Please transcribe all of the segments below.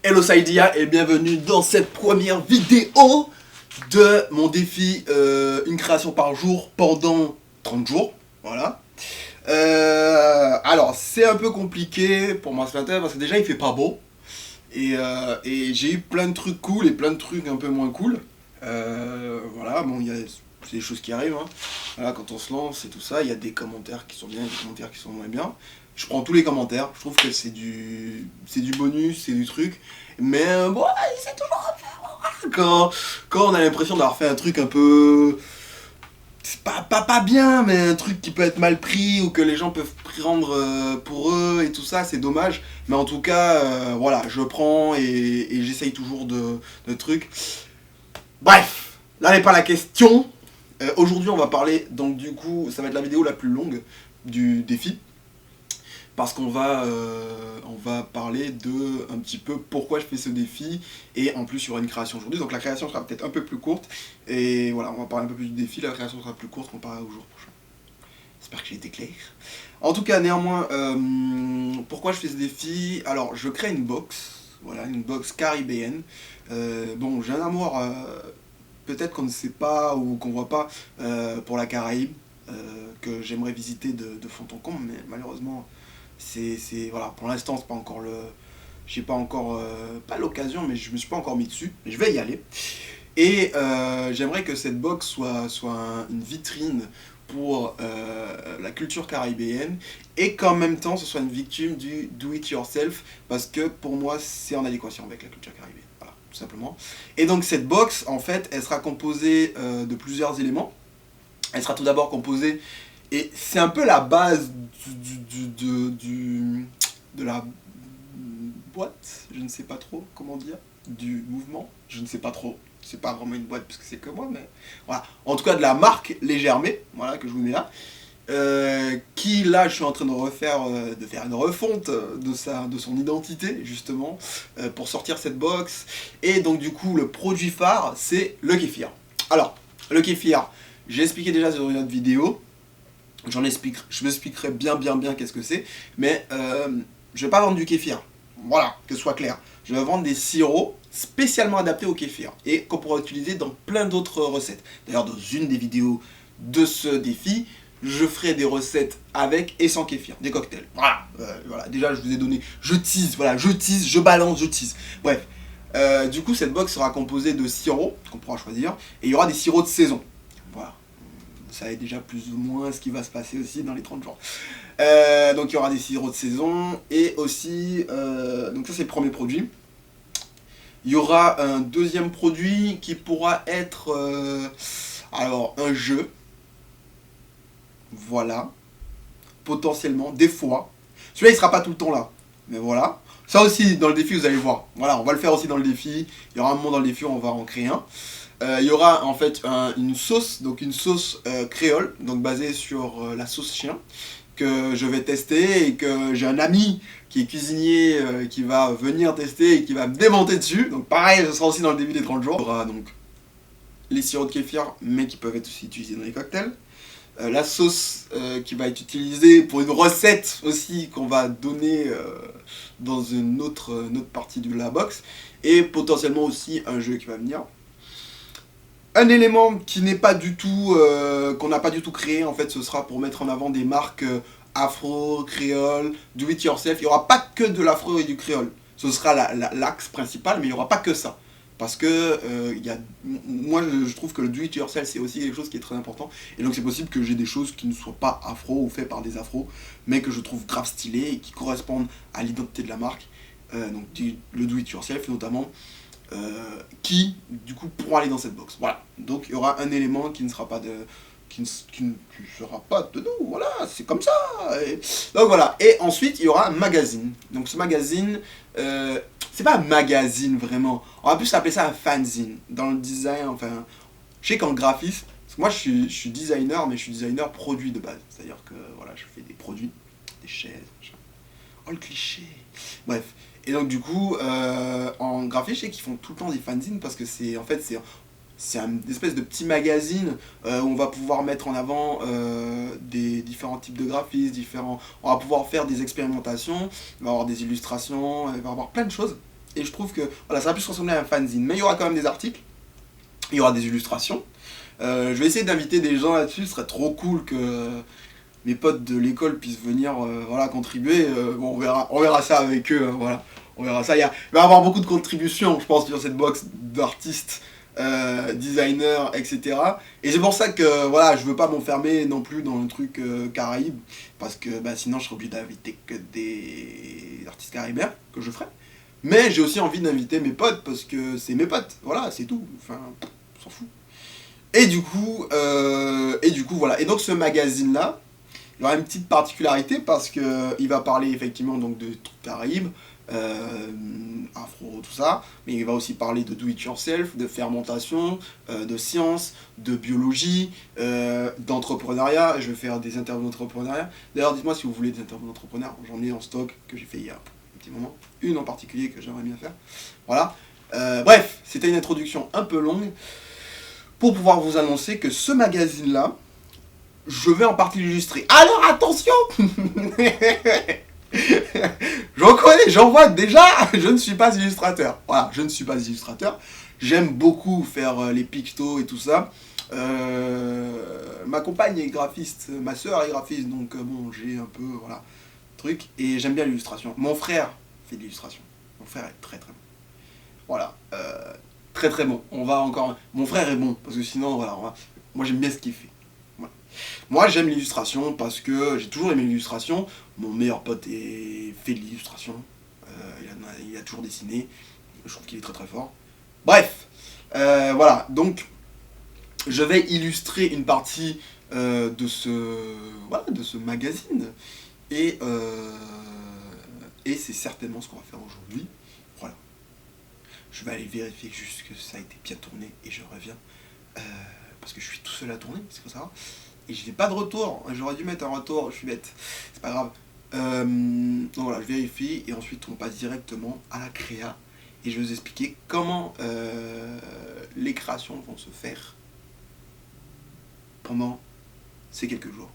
Hello Saidia et bienvenue dans cette première vidéo de mon défi une création par jour pendant 30 jours. Voilà. Alors c'est un peu compliqué pour moi ce matin parce que déjà il fait pas beau et j'ai eu plein de trucs cool et plein de trucs un peu moins cool. Voilà, bon, c'est des choses qui arrivent. Hein. Voilà, quand on se lance et tout ça, il y a des commentaires qui sont bien et des commentaires qui sont moins bien. Je prends tous les commentaires, je trouve que c'est du bonus, c'est du truc. Mais bon, c'est toujours un peu... Quand on a l'impression d'avoir fait un truc un peu... C'est pas bien, mais un truc qui peut être mal pris ou que les gens peuvent prendre pour eux et tout ça, c'est dommage. Mais en tout cas, voilà, je prends et j'essaye toujours de trucs. Bref, là n'est pas la question. Aujourd'hui, on va parler, donc du coup, ça va être la vidéo la plus longue du défi. Parce qu'on va parler de un petit peu pourquoi je fais ce défi. Et en plus, il y aura une création aujourd'hui. Donc la création sera peut-être un peu plus courte. Et voilà, on va parler un peu plus du défi. La création sera plus courte comparée au jour prochain. J'espère que j'ai été clair. En tout cas, néanmoins, pourquoi je fais ce défi? Alors, je crée une box. Voilà, une box caribéenne. Bon, j'ai un amour... peut-être qu'on ne sait pas ou qu'on voit pas pour la Caraïbe, que j'aimerais visiter de fond en comble, mais malheureusement, voilà, pour l'instant, c'est pas encore j'ai pas encore, pas l'occasion, mais je me suis pas encore mis dessus, mais je vais y aller. Et j'aimerais que cette box soit une vitrine pour la culture caribéenne et qu'en même temps, ce soit une victime du do-it-yourself, parce que pour moi, c'est en adéquation avec la culture caribéenne. Tout simplement. Et donc cette box, en fait, elle sera composée de plusieurs éléments. Elle sera tout d'abord composée, et c'est un peu la base de la boîte, je ne sais pas trop comment dire, du mouvement, je ne sais pas trop. C'est pas vraiment une boîte parce que c'est que moi, mais voilà. En tout cas, de la marque Les Germais, voilà, que je vous mets là. Qui là je suis en train de faire une refonte de son identité justement pour sortir cette box. Et donc du coup le produit phare c'est le kéfir. Alors le kéfir, j'ai expliqué déjà sur une autre vidéo, je m'expliquerai bien qu'est-ce que c'est, mais je vais pas vendre du kéfir, voilà, que ce soit clair. Je vais vendre des sirops spécialement adaptés au kéfir et qu'on pourra utiliser dans plein d'autres recettes. D'ailleurs dans une des vidéos de ce défi, je ferai des recettes avec et sans kéfir, des cocktails. Voilà, voilà. Déjà je vous ai donné, je tease, voilà, je balance, je tease. Bref, du coup cette box sera composée de sirops qu'on pourra choisir et il y aura des sirops de saison. Voilà, vous savez déjà plus ou moins ce qui va se passer aussi dans les 30 jours. Donc il y aura des sirops de saison et aussi, donc ça c'est le premier produit. Il y aura un deuxième produit qui pourra être, alors un jeu. Voilà, potentiellement, des fois. Celui-là, il sera pas tout le temps là, mais voilà. Ça aussi, dans le défi, vous allez voir. Voilà, on va le faire aussi dans le défi. Il y aura un moment dans le défi où on va en créer un. Il y aura en fait une sauce, donc une sauce créole, donc basée sur la sauce chien, que je vais tester et que j'ai un ami qui est cuisinier qui va venir tester et qui va me démonter dessus. Donc pareil, ce sera aussi dans le défi des 30 jours. Il y aura donc les sirops de kéfir, mais qui peuvent être aussi utilisés dans les cocktails. La sauce qui va être utilisée pour une recette aussi qu'on va donner dans une autre partie de la box, et potentiellement aussi un jeu qui va venir. Un élément qui n'est pas du tout, qu'on n'a pas du tout créé, en fait, ce sera pour mettre en avant des marques afro, créole, do it yourself. Il n'y aura pas que de l'afro et du créole. Ce sera l'axe principal, mais il n'y aura pas que ça. Parce que moi je trouve que le do-it-yourself c'est aussi quelque chose qui est très important. Et donc c'est possible que j'ai des choses qui ne soient pas afro ou faites par des afros, mais que je trouve grave stylées et qui correspondent à l'identité de la marque. Donc le do-it-yourself notamment, qui du coup pourront aller dans cette box. Voilà. Donc il y aura un élément qui ne sera pas qui ne sera pas de nous, voilà, c'est comme ça. Donc voilà. Et ensuite il y aura un magazine. Donc ce magazine... c'est pas un magazine vraiment, on va plus appeler ça un fanzine dans le design. Enfin, je sais qu'en graphisme, parce que moi je suis designer, mais je suis designer produit de base, c'est à dire que voilà, je fais des produits, des chaises, machin. Oh le cliché. Bref, et donc du coup en graphisme je sais qu'ils font tout le temps des fanzines parce que c'est en fait c'est C'est une espèce de petit magazine où on va pouvoir mettre en avant des différents types de graphismes, on va pouvoir faire des expérimentations, il va y avoir des illustrations, il va y avoir plein de choses. Et je trouve que voilà, ça va plus ressembler à un fanzine, mais il y aura quand même des articles, il y aura des illustrations. Je vais essayer d'inviter des gens là-dessus, ce serait trop cool que mes potes de l'école puissent venir voilà, contribuer. Bon, on verra ça avec eux, hein, voilà. On verra ça. Il va y avoir beaucoup de contributions, je pense, sur cette box d'artistes, designers, etc. Et c'est pour ça que voilà, je veux pas m'enfermer non plus dans le truc Caraïbes, parce que bah, sinon je serais obligé d'inviter que des artistes caribéens, que je ferai. Mais j'ai aussi envie d'inviter mes potes, parce que c'est mes potes, voilà, c'est tout. Enfin, on s'en fout. Et du coup, voilà. Et donc ce magazine-là, il aura une petite particularité parce qu'il va parler effectivement donc, de trucs Caraïbes, afro, tout ça, mais il va aussi parler de do it yourself, de fermentation, de science, de biologie, d'entrepreneuriat. Je vais faire des interviews d'entrepreneuriat. D'ailleurs, dites-moi si vous voulez des interviews d'entrepreneuriat. J'en ai en stock que j'ai fait il y a un petit moment. Une en particulier que j'aimerais bien faire. Voilà. Bref, c'était une introduction un peu longue pour pouvoir vous annoncer que ce magazine-là, je vais en partie l'illustrer. Alors attention j'en connais, j'en vois déjà, je ne suis pas illustrateur. Voilà, je ne suis pas illustrateur. J'aime beaucoup faire les pictos et tout ça. Ma compagne est graphiste, ma soeur est graphiste, donc bon, j'ai un peu, voilà, truc. Et j'aime bien l'illustration. Mon frère fait de l'illustration. Mon frère est très très bon. Voilà, très très bon. On va encore... Mon frère est bon, parce que sinon, voilà, moi j'aime bien ce qu'il fait. Moi j'aime l'illustration parce que j'ai toujours aimé l'illustration. Mon meilleur pote fait de l'illustration. Il a toujours dessiné. Je trouve qu'il est très très fort. Bref, voilà. Donc je vais illustrer une partie voilà, de ce magazine. Et c'est certainement ce qu'on va faire aujourd'hui. Voilà. Je vais aller vérifier juste que ça a été bien tourné et je reviens. Parce que je suis tout seul à tourner, c'est comme ça. Et je n'ai pas de retour. J'aurais dû mettre un retour, je suis bête. C'est pas grave. Donc voilà, je vérifie et ensuite on passe directement à la créa. Et je vais vous expliquer comment les créations vont se faire pendant ces quelques jours.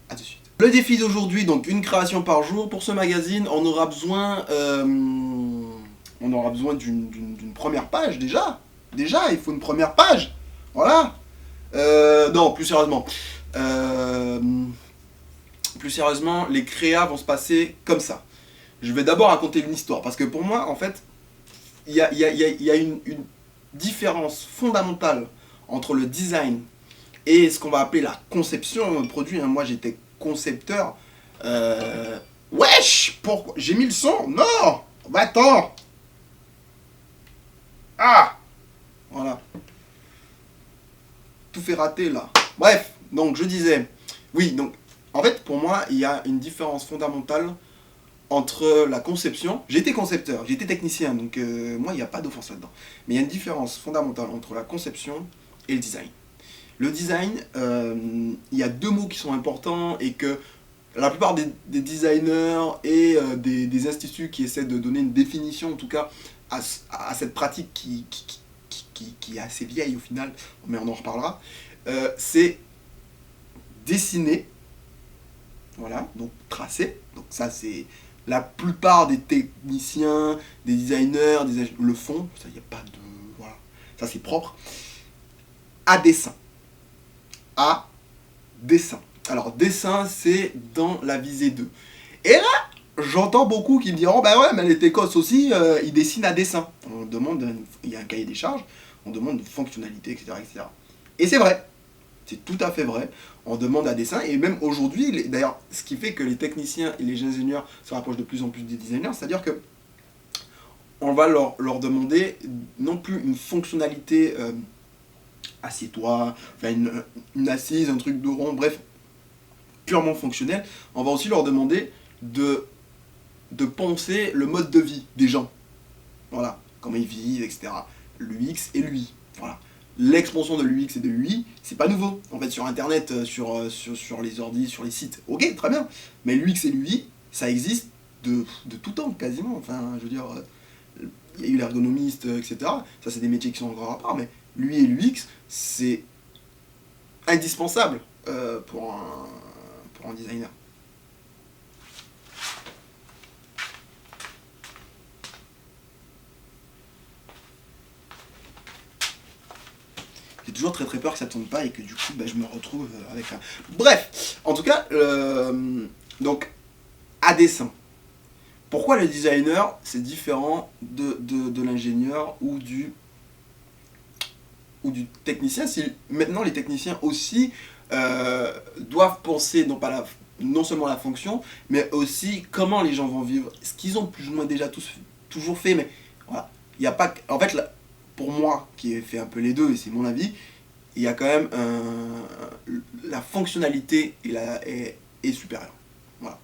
A tout de suite. Le défi d'aujourd'hui, donc une création par jour. Pour ce magazine, on aura besoin d'une première page déjà. Déjà, il faut une première page. Voilà. Non, plus sérieusement. Plus sérieusement, les créas vont se passer comme ça. Je vais d'abord raconter une histoire, parce que pour moi, en fait, il y a une différence fondamentale entre le design et ce qu'on va appeler la conception de produit. Moi, j'étais concepteur. Wesh, pourquoi j'ai mis le son? Non, va-t'en. Ah, voilà. Tout fait rater là. Bref, donc je disais, oui, donc en fait pour moi il y a une différence fondamentale entre la conception, j'étais concepteur, j'étais technicien, donc moi il n'y a pas d'offense là-dedans, mais il y a une différence fondamentale entre la conception et le design. Le design, il y a deux mots qui sont importants et que la plupart des designers et des instituts qui essaient de donner une définition en tout cas à cette pratique qui est assez vieille au final, mais on en reparlera, c'est dessiner, voilà, donc tracer, donc ça c'est la plupart des techniciens, des designers le font, ça y a pas de, voilà, ça c'est propre, à dessin, à dessin. Alors dessin c'est dans la visée 2. Et là, j'entends beaucoup qui me diront, bah ouais, mais les techos aussi, ils dessinent à dessin. On demande, il y a un cahier des charges, on demande de fonctionnalités, etc., etc. Et c'est vrai, c'est tout à fait vrai. On demande à dessin, et même aujourd'hui, d'ailleurs, ce qui fait que les techniciens et les ingénieurs se rapprochent de plus en plus des designers, c'est-à-dire que on va leur demander non plus une fonctionnalité assieds-toi, enfin une assise, un truc de rond, bref, purement fonctionnel. On va aussi leur demander de penser le mode de vie des gens. Voilà, comment ils vivent, etc. L'UX et l'UI. Voilà. L'expansion de l'UX et de l'UI, c'est pas nouveau. En fait, sur Internet, sur les ordis, sur les sites, ok, très bien. Mais l'UX et l'UI, ça existe de tout temps, quasiment. Enfin, je veux dire, il y a eu l'ergonomiste, etc. Ça, c'est des métiers qui sont encore à part, mais l'UI et l'UX, c'est indispensable pour un designer. J'ai toujours très très peur que ça tourne pas et que du coup je me retrouve avec un... Bref, en tout cas, donc à dessein. Pourquoi le designer c'est différent de l'ingénieur ou du technicien, si maintenant les techniciens aussi doivent penser non seulement la fonction, mais aussi comment les gens vont vivre, ce qu'ils ont plus ou moins déjà toujours fait, mais voilà, il n'y a pas... En fait, pour moi, qui ai fait un peu les deux, et c'est mon avis, il y a quand même la fonctionnalité est supérieure. Voilà.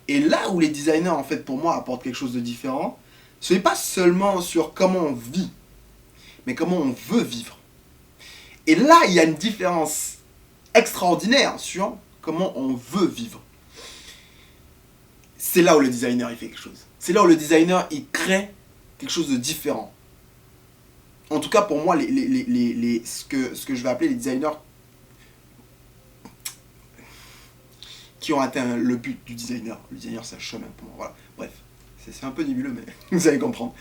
Et là où les designers, en fait, pour moi, apportent quelque chose de différent, ce n'est pas seulement sur comment on vit, mais comment on veut vivre. Et là, il y a une différence extraordinaire sur comment on veut vivre. C'est là où le designer il fait quelque chose. C'est là où le designer il crée quelque chose de différent. En tout cas, pour moi, ce que je vais appeler les designers qui ont atteint le but du designer. Le designer, c'est un chemin pour moi. Voilà. Bref, c'est un peu nébuleux, mais vous allez comprendre.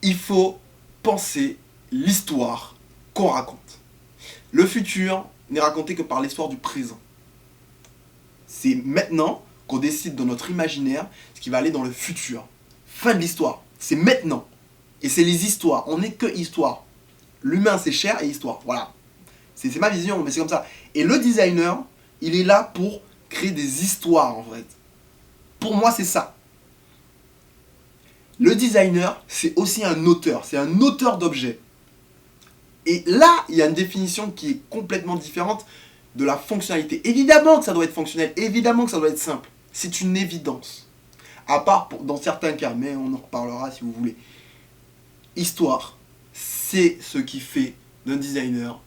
Il faut penser l'histoire qu'on raconte. Le futur n'est raconté que par l'histoire du présent. C'est maintenant qu'on décide dans notre imaginaire ce qui va aller dans le futur. Fin de l'histoire. C'est maintenant. Et c'est les histoires. On n'est que histoire. L'humain, c'est chair et histoire. Voilà. C'est ma vision, mais c'est comme ça. Et le designer, il est là pour créer des histoires, en fait. Pour moi, c'est ça. Le designer, c'est aussi un auteur. C'est un auteur d'objets. Et là, il y a une définition qui est complètement différente de la fonctionnalité. Évidemment que ça doit être fonctionnel. Évidemment que ça doit être simple. C'est une évidence. À part dans certains cas, mais on en reparlera si vous voulez. Histoire, c'est ce qui fait d'un designer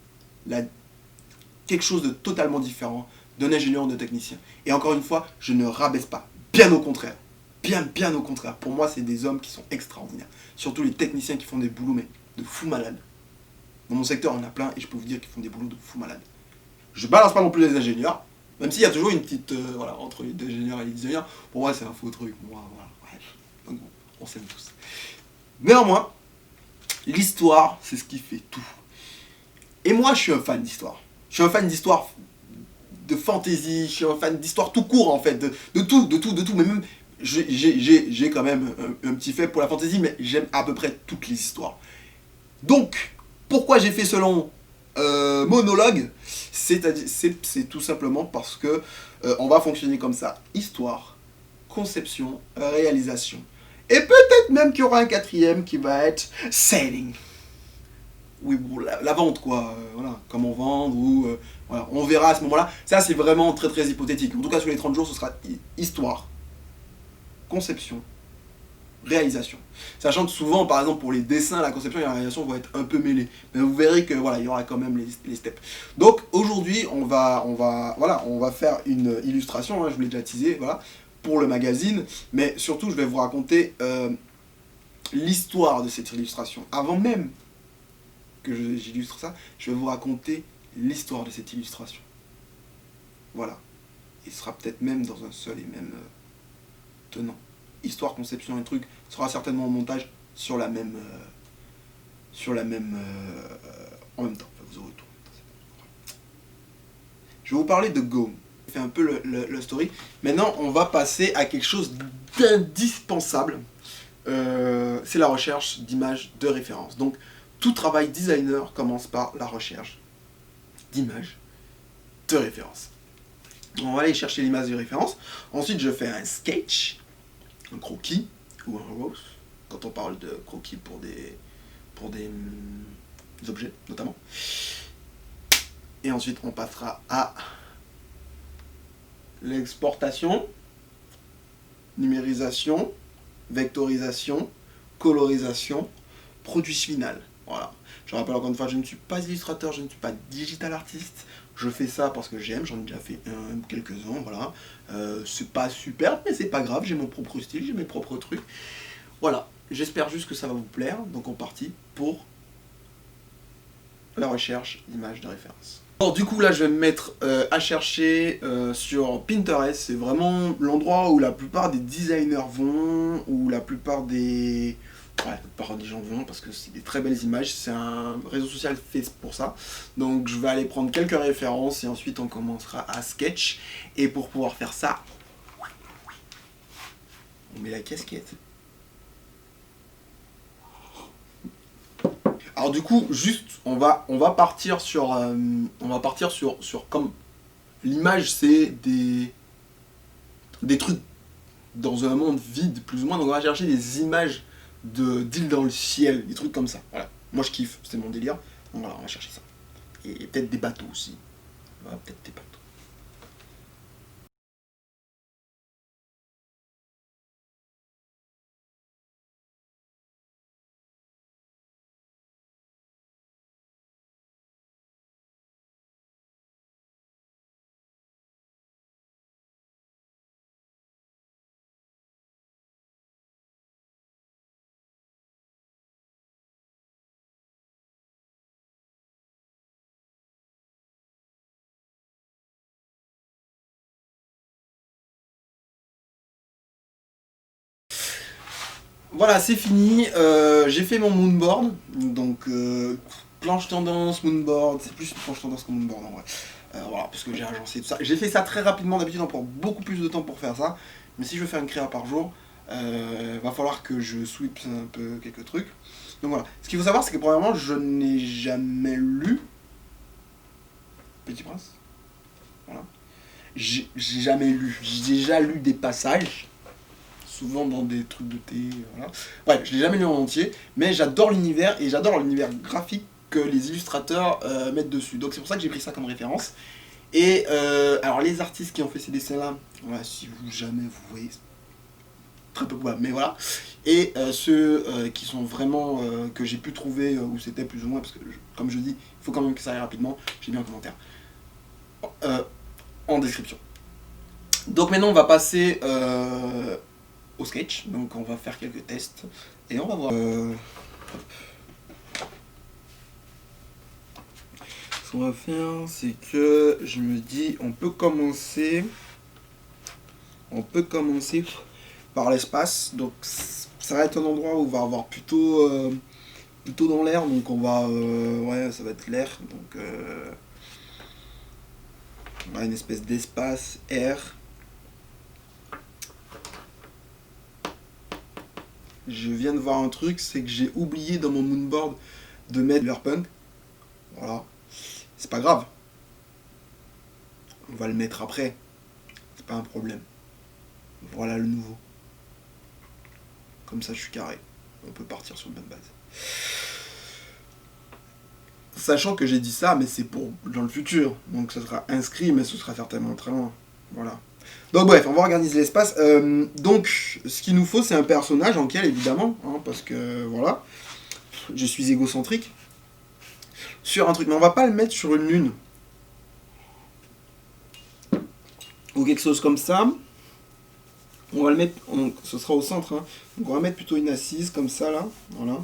quelque chose de totalement différent d'un ingénieur ou d'un technicien. Et encore une fois, je ne rabaisse pas. Bien au contraire. Bien au contraire. Pour moi, c'est des hommes qui sont extraordinaires. Surtout les techniciens qui font des boulots, mais de fous malades. Dans mon secteur, on en a plein et je peux vous dire qu'ils font des boulots de fous malades. Je balance pas non plus les ingénieurs, même s'il y a toujours une petite... voilà, entre les ingénieurs et les designers, pour moi, c'est un faux truc. Moi, voilà, bref. Donc, on s'aime tous. Néanmoins, l'histoire, c'est ce qui fait tout. Et moi, je suis un fan d'histoire. Je suis un fan d'histoire de fantasy, je suis un fan d'histoire tout court, en fait, de tout. Mais même, j'ai quand même un petit fait pour la fantasy, mais j'aime à peu près toutes les histoires. Donc, pourquoi j'ai fait ce long monologue? C'est tout simplement parce que on va fonctionner comme ça. Histoire, conception, réalisation. Et peut-être même qu'il y aura un quatrième qui va être selling. Oui, bon, la vente, quoi. Voilà, comment vendre, ou... voilà, on verra à ce moment-là. Ça, c'est vraiment très très hypothétique. En tout cas, sur les 30 jours, ce sera histoire, conception, réalisation. Sachant que souvent, par exemple, pour les dessins, la conception et la réalisation vont être un peu mêlées. Mais vous verrez que voilà, il y aura quand même les steps. Donc aujourd'hui, on va faire une illustration, hein, je vous l'ai déjà teasé, voilà, pour le magazine. Mais surtout, je vais vous raconter l'histoire de cette illustration. Avant même que j'illustre ça, je vais vous raconter l'histoire de cette illustration. Voilà. Il sera peut-être même dans un seul et même tenant. Histoire, conception et truc sera certainement au montage sur la même en même temps. Enfin, vous aurez tout. Je vais vous parler de Go. Je fais un peu le story. Maintenant, on va passer à quelque chose d'indispensable. C'est la recherche d'images de référence. Donc, tout travail designer commence par la recherche d'images de référence. On va aller chercher l'image de référence. Ensuite, je fais un sketch, un croquis ou un rose, quand on parle de croquis pour des objets notamment. Et ensuite, on passera à l'exportation, numérisation, vectorisation, colorisation, produit final. Voilà. Je rappelle encore une fois, je ne suis pas illustrateur, je ne suis pas digital artiste. Je fais ça parce que j'aime, j'en ai déjà fait quelques-uns, voilà. C'est pas super, mais c'est pas grave, j'ai mon propre style, j'ai mes propres trucs. Voilà, j'espère juste que ça va vous plaire. Donc on partit pour la recherche d'images de référence. Bon, du coup là je vais me mettre à chercher sur Pinterest. C'est vraiment l'endroit où la plupart des designers vont, où la plupart des... Ouais, la plupart des gens vont parce que c'est des très belles images, c'est un réseau social fait pour ça. Donc je vais aller prendre quelques références et ensuite on commencera à sketch. Et pour pouvoir faire ça, on met la casquette. Alors du coup, juste, on va partir sur comme l'image, c'est des trucs dans un monde vide, plus ou moins. Donc on va chercher des images d'îles dans le ciel, des trucs comme ça. Voilà. Moi je kiffe, c'est mon délire. Donc voilà, on va chercher ça. Et peut-être des bateaux aussi. Voilà, peut-être des bateaux. Voilà, c'est fini. J'ai fait mon moonboard. Donc, planche tendance, moonboard. C'est plus une planche tendance que moonboard en vrai. Voilà, parce que j'ai agencé tout ça. J'ai fait ça très rapidement. D'habitude, on prend beaucoup plus de temps pour faire ça. Mais si je veux faire une créa par jour, va falloir que je sweep un peu quelques trucs. Donc voilà. Ce qu'il faut savoir, c'est que premièrement, je n'ai jamais lu Petit Prince. Voilà. J'ai jamais lu. J'ai déjà lu des passages. Souvent dans des trucs de thé, voilà. Ouais, je l'ai jamais lu en entier, mais j'adore l'univers et j'adore l'univers graphique que les illustrateurs mettent dessus. Donc c'est pour ça que j'ai pris ça comme référence. Et alors les artistes qui ont fait ces dessins-là, voilà, si vous jamais vous voyez, très peu probable, mais voilà. Et ceux qui sont vraiment que j'ai pu trouver où c'était plus ou moins, parce que comme je dis, il faut quand même que ça aille rapidement. J'ai mis en commentaire, en description. Donc maintenant on va passer au sketch, donc on va faire quelques tests et on va voir. Ce qu'on va faire, c'est que je me dis, on peut commencer par l'espace. Donc ça va être un endroit où on va avoir plutôt dans l'air, donc on va ouais, ça va être l'air, donc on a une espèce d'espace air. Je viens de voir un truc, c'est que j'ai oublié dans mon moonboard de mettre Cyberpunk. Voilà. C'est pas grave. On va le mettre après. C'est pas un problème. Voilà le nouveau. Comme ça, je suis carré. On peut partir sur une bonne base. Sachant que j'ai dit ça, mais c'est pour dans le futur. Donc ça sera inscrit, mais ce sera certainement très loin. Voilà. Donc bref, on va organiser l'espace. Donc, ce qu'il nous faut, c'est un personnage en quel, évidemment, hein, parce que, voilà, je suis égocentrique. Sur un truc, mais on va pas le mettre sur une lune. Ou quelque chose comme ça. On va le mettre, ce sera au centre, hein. Donc on va mettre plutôt une assise, comme ça, là, voilà.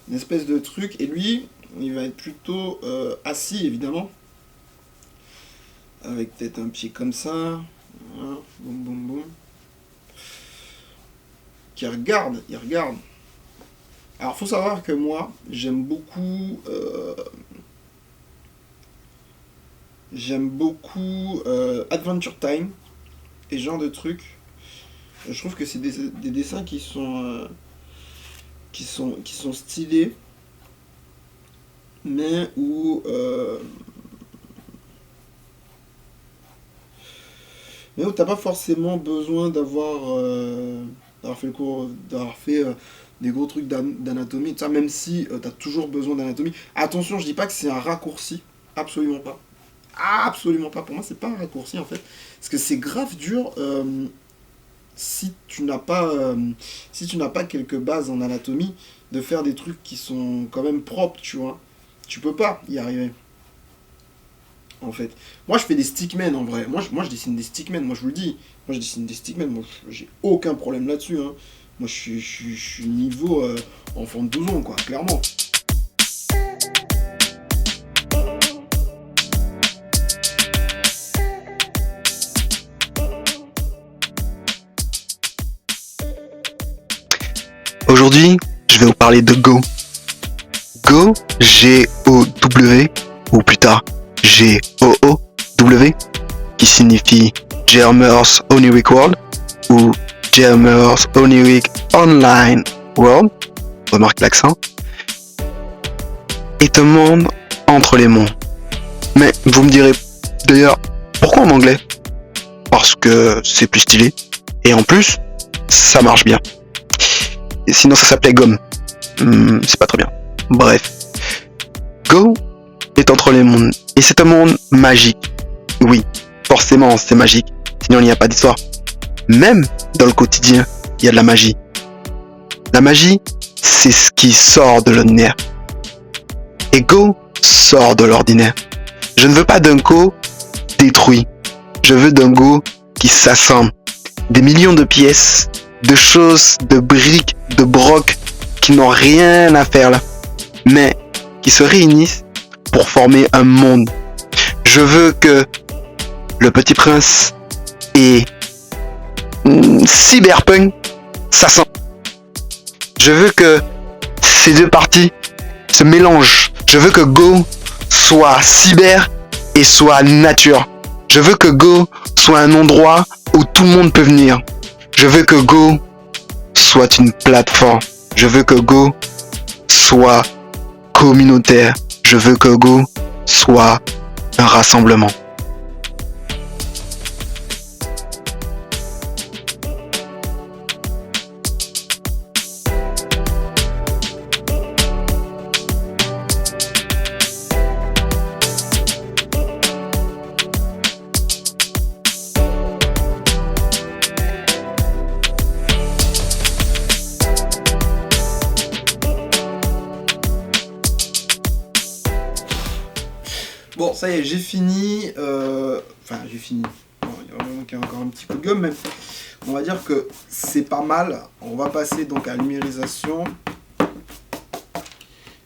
Une espèce de truc, et lui, il va être plutôt assis, évidemment. Avec peut-être un pied comme ça. Voilà, boum boum boum. Il regarde. Alors faut savoir que moi, j'aime beaucoup Adventure Time et ce genre de trucs. Je trouve que c'est des dessins qui sont stylés, mais où t'as pas forcément besoin d'avoir fait le cours, d'avoir fait des gros trucs d'anatomie, ça, même si t'as toujours besoin d'anatomie. Attention, je dis pas que c'est un raccourci, absolument pas. Absolument pas, pour moi c'est pas un raccourci en fait. Parce que c'est grave dur si tu n'as pas quelques bases en anatomie, de faire des trucs qui sont quand même propres, tu vois. Tu peux pas y arriver. En fait. Moi je fais des stickmen en vrai. Moi je dessine des stickmen, moi je vous le dis. Moi je dessine des stickmen, moi j'ai aucun problème là-dessus. Hein. Moi je suis niveau enfant de 12 ans quoi, clairement. Aujourd'hui, je vais vous parler de Go. Go, G-O-W, ou plus tard G-O-O-W, qui signifie Gamers Oniric World ou Gamers Oniric Online World, remarque l'accent, est un monde entre les mondes. Mais vous me direz d'ailleurs, pourquoi en anglais? Parce que c'est plus stylé, et en plus, ça marche bien. Et sinon ça s'appelait Gomme. C'est pas très bien. Bref. Go est entre les mondes. Et c'est un monde magique. Oui, forcément c'est magique. Sinon il n'y a pas d'histoire. Même dans le quotidien, il y a de la magie. La magie, c'est ce qui sort de l'ordinaire. Et Go sort de l'ordinaire. Je ne veux pas d'un Go détruit. Je veux d'un Go qui s'assemble. Des millions de pièces, de choses, de briques, de brocs qui n'ont rien à faire là, mais qui se réunissent pour former un monde. Je veux que le Petit Prince et Cyberpunk s'assemblent. Je veux que ces deux parties se mélangent. Je veux que Go soit cyber et soit nature. Je veux que Go soit un endroit où tout le monde peut venir. Je veux que Go soit une plateforme. Je veux que Go soit communautaire. Je veux que Go soit un rassemblement. Bon, ça y est, j'ai fini. Enfin, j'ai fini. Bon, il y a vraiment qu'il y a encore un petit coup de gomme, mais on va dire que c'est pas mal. On va passer donc à la numérisation,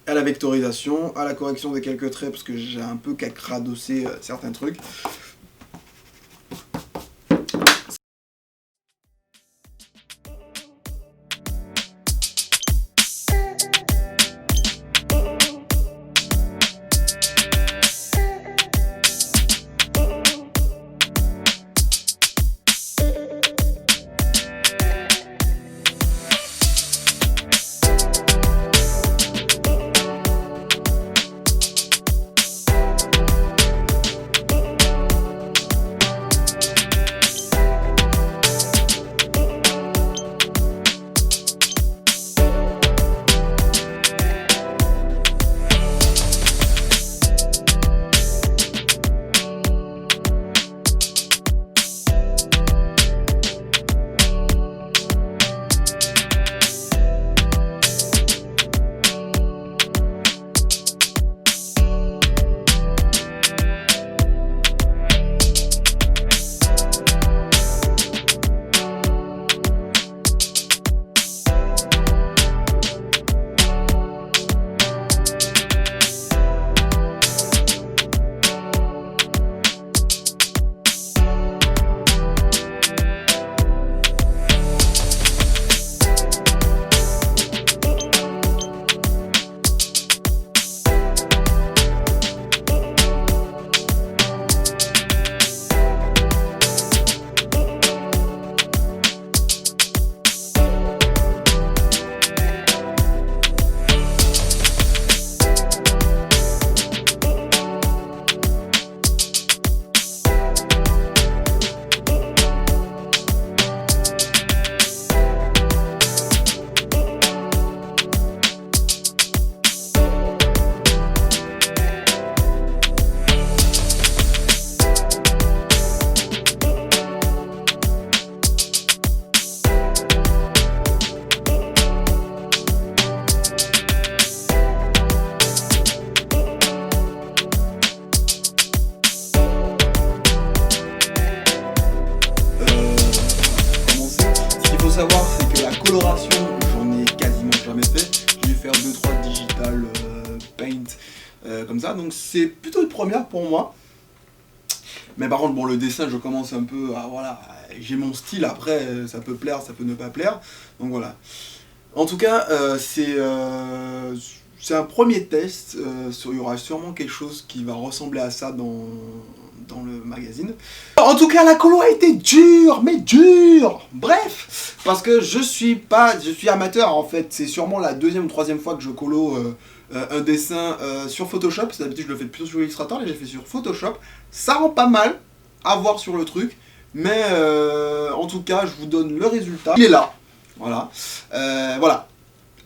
à la vectorisation, à la correction de quelques traits, parce que j'ai un peu qu'à cradosser certains trucs. Savoir, c'est que la coloration, j'en ai quasiment jamais fait. Je vais faire 2-3 digital paint comme ça, donc c'est plutôt une première pour moi. Mais par contre, bon, le dessin, je commence un peu à, voilà, j'ai mon style, après, ça peut plaire, ça peut ne pas plaire, donc voilà. En tout cas, c'est un premier test. Il y aura sûrement quelque chose qui va ressembler à ça dans le magazine. En tout cas, la colo a été dure, mais dure. Bref, parce que je suis amateur en fait. C'est sûrement la deuxième ou troisième fois que je colo un dessin sur Photoshop. D'habitude, je le fais plutôt sur Illustrator, là j'ai fait sur Photoshop. Ça rend pas mal à voir sur le truc, mais en tout cas, je vous donne le résultat. Il est là. Voilà. Voilà.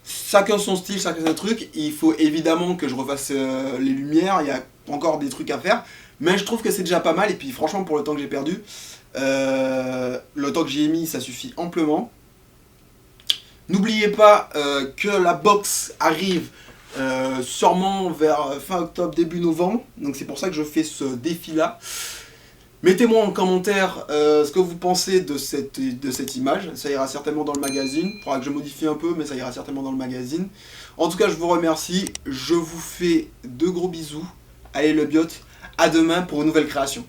Chacun son style, chacun son truc. Il faut évidemment que je refasse les lumières. Il y a encore des trucs à faire. Mais je trouve que c'est déjà pas mal. Et puis franchement, pour le temps que j'ai perdu, le temps que j'y ai mis, ça suffit amplement. N'oubliez pas que la box arrive sûrement vers fin octobre, début novembre. Donc c'est pour ça que je fais ce défi-là. Mettez-moi en commentaire ce que vous pensez de cette image. Ça ira certainement dans le magazine. Il faudra que je modifie un peu, mais ça ira certainement dans le magazine. En tout cas, je vous remercie. Je vous fais de gros bisous. Allez le biot. À demain pour une nouvelle création.